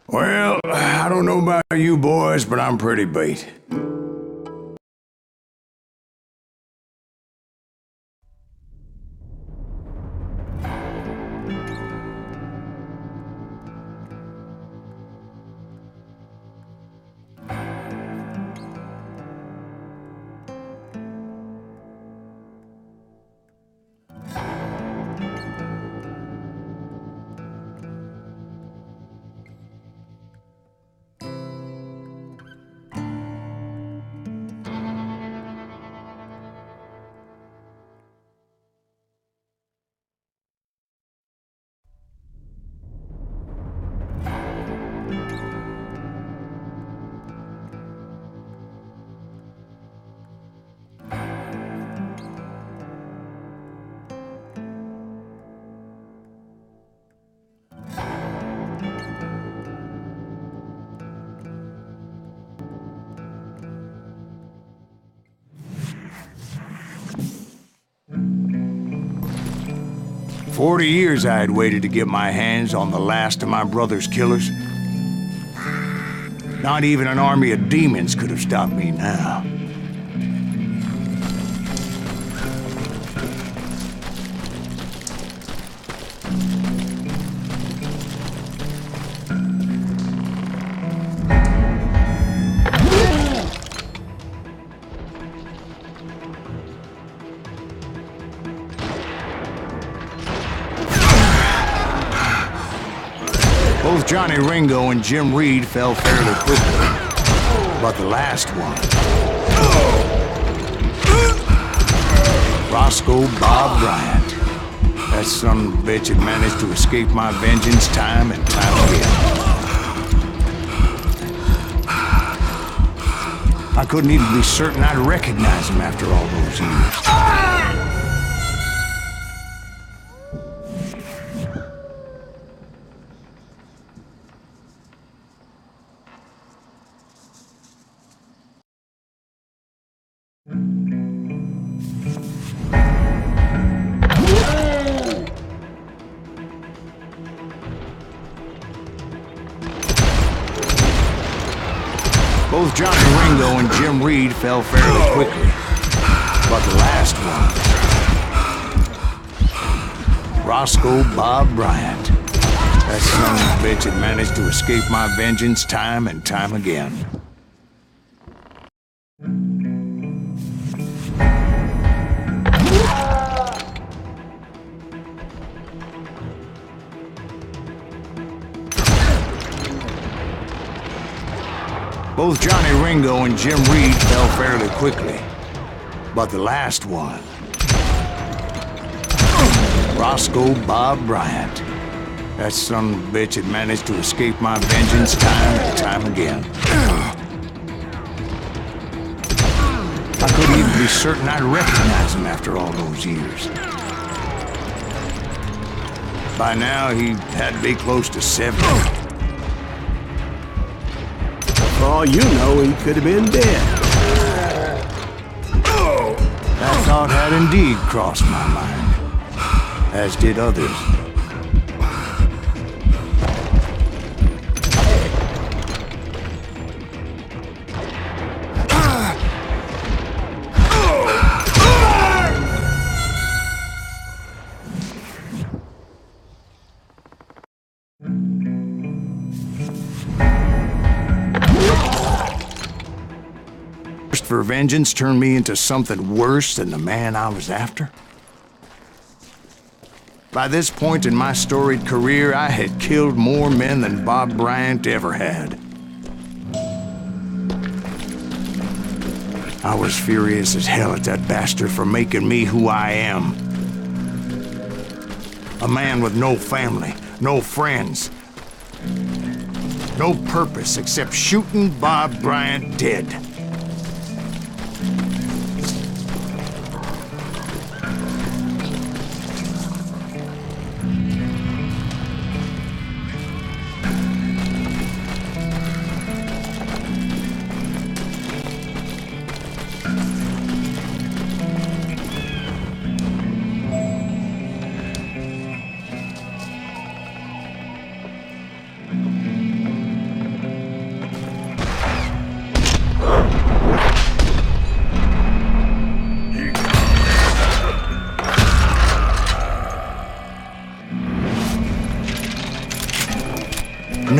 Well, I don't know about you boys, but I'm pretty beat. "40 years I had waited to get my hands on the last of my brother's killers. Not even an army of demons could have stopped me now. Both Johnny Ringo and Jim Reed fell fairly quickly, but the last one, Roscoe Bob Bryant, that son of a bitch had managed to escape my vengeance time and time again. I couldn't even be certain I'd recognize him after all those years. Both Johnny Ringo and Jim Reed fell fairly quickly, but the last one, Roscoe Bob Bryant, that son of a bitch had managed to escape my vengeance time and time again. Both Johnny Ringo and Jim Reed fell fairly quickly, but the last one, Roscoe Bob Bryant, that son of a bitch had managed to escape my vengeance time and time again. I couldn't even be certain I'd recognize him after all those years. By now, he had to be close to 70. For all you know, he could have been dead. That thought had indeed crossed my mind, as did others. For vengeance turned me into something worse than the man I was after. By this point in my storied career, I had killed more men than Bob Bryant ever had. I was furious as hell at that bastard for making me who I am. A man with no family, no friends, no purpose except shooting Bob Bryant dead.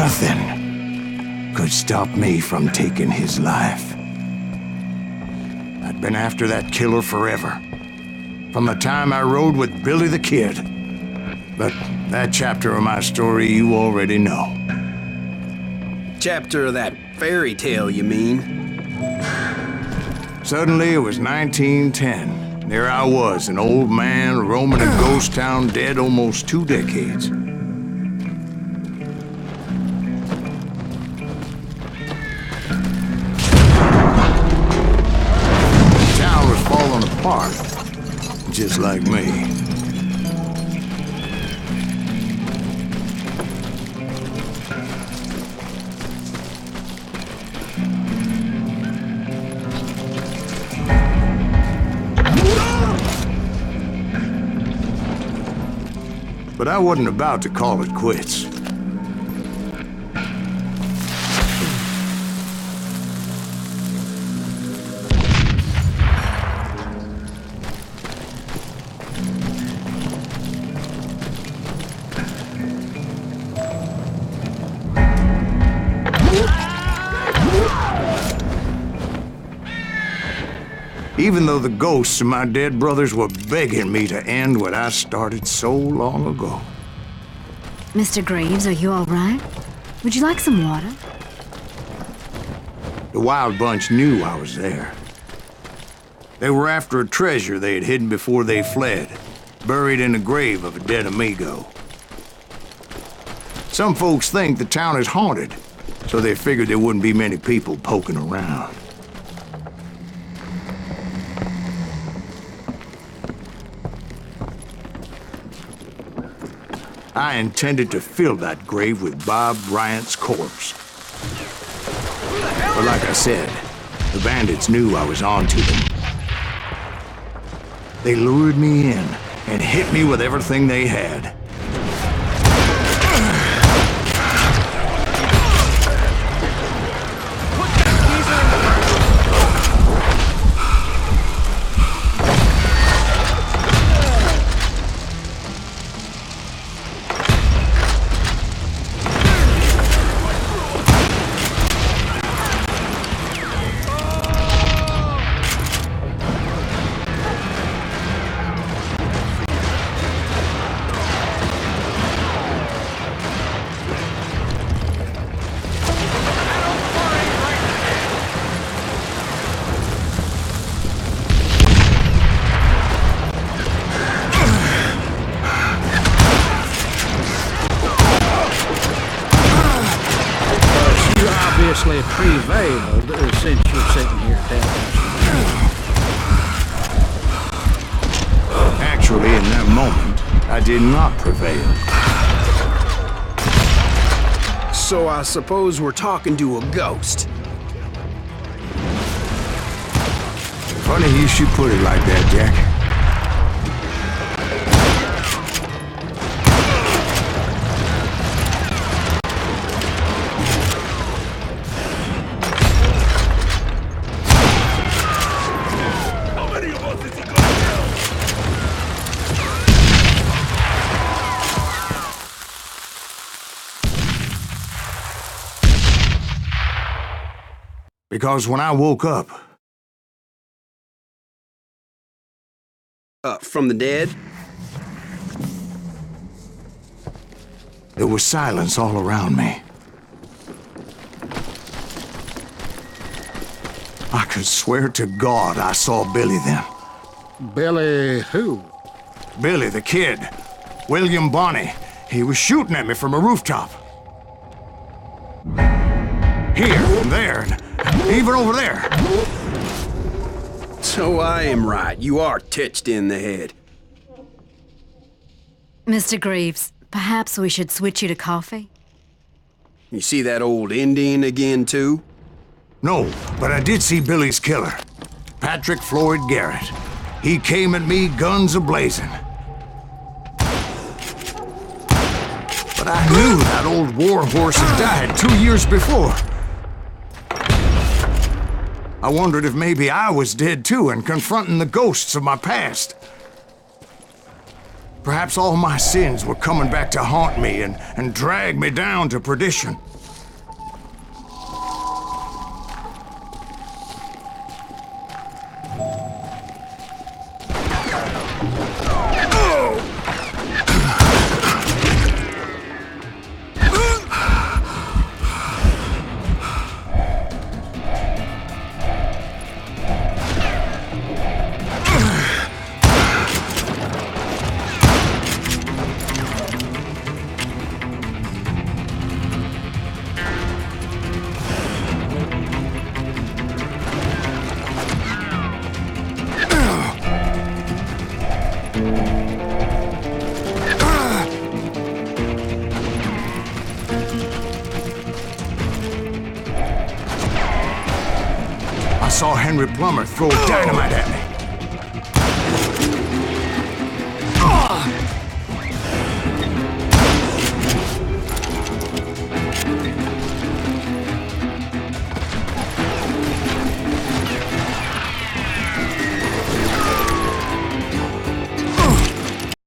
Nothing could stop me from taking his life. I'd been after that killer forever, from the time I rode with Billy the Kid. But that chapter of my story you already know. Chapter of that fairy tale, you mean? Suddenly it was 1910. There I was, an old man roaming a ghost town, dead almost 2 decades. The town was falling apart, just like me. But I wasn't about to call it quits. Even though the ghosts of my dead brothers were begging me to end what I started so long ago. Mr. Graves, are you all right? Would you like some water? The Wild Bunch knew I was there. They were after a treasure they had hidden before they fled, buried in the grave of a dead amigo. Some folks think the town is haunted, so they figured there wouldn't be many people poking around. I intended to fill that grave with Bob Bryant's corpse. But like I said, the bandits knew I was on to them. They lured me in and hit me with everything they had. Obviously prevailed since you're sitting here telling us. Actually, in that moment, I did not prevail. So I suppose we're talking to a ghost. Funny you should put it like that, Jack. Because when I woke up... From the dead? There was silence all around me. I could swear to God I saw Billy then. Billy who? Billy the Kid. William Bonney. He was shooting at me from a rooftop. Here and there, and even over there. So I am right. You are touched in the head. Mr. Graves, perhaps we should switch you to coffee? You see that old Indian again, too? No, but I did see Billy's killer. Patrick Floyd Garrett. He came at me guns a-blazing. But I knew that old war horse had died 2 years before. I wondered if maybe I was dead too and confronting the ghosts of my past. Perhaps all my sins were coming back to haunt me and drag me down to perdition. I saw Henry Plummer throw dynamite at me.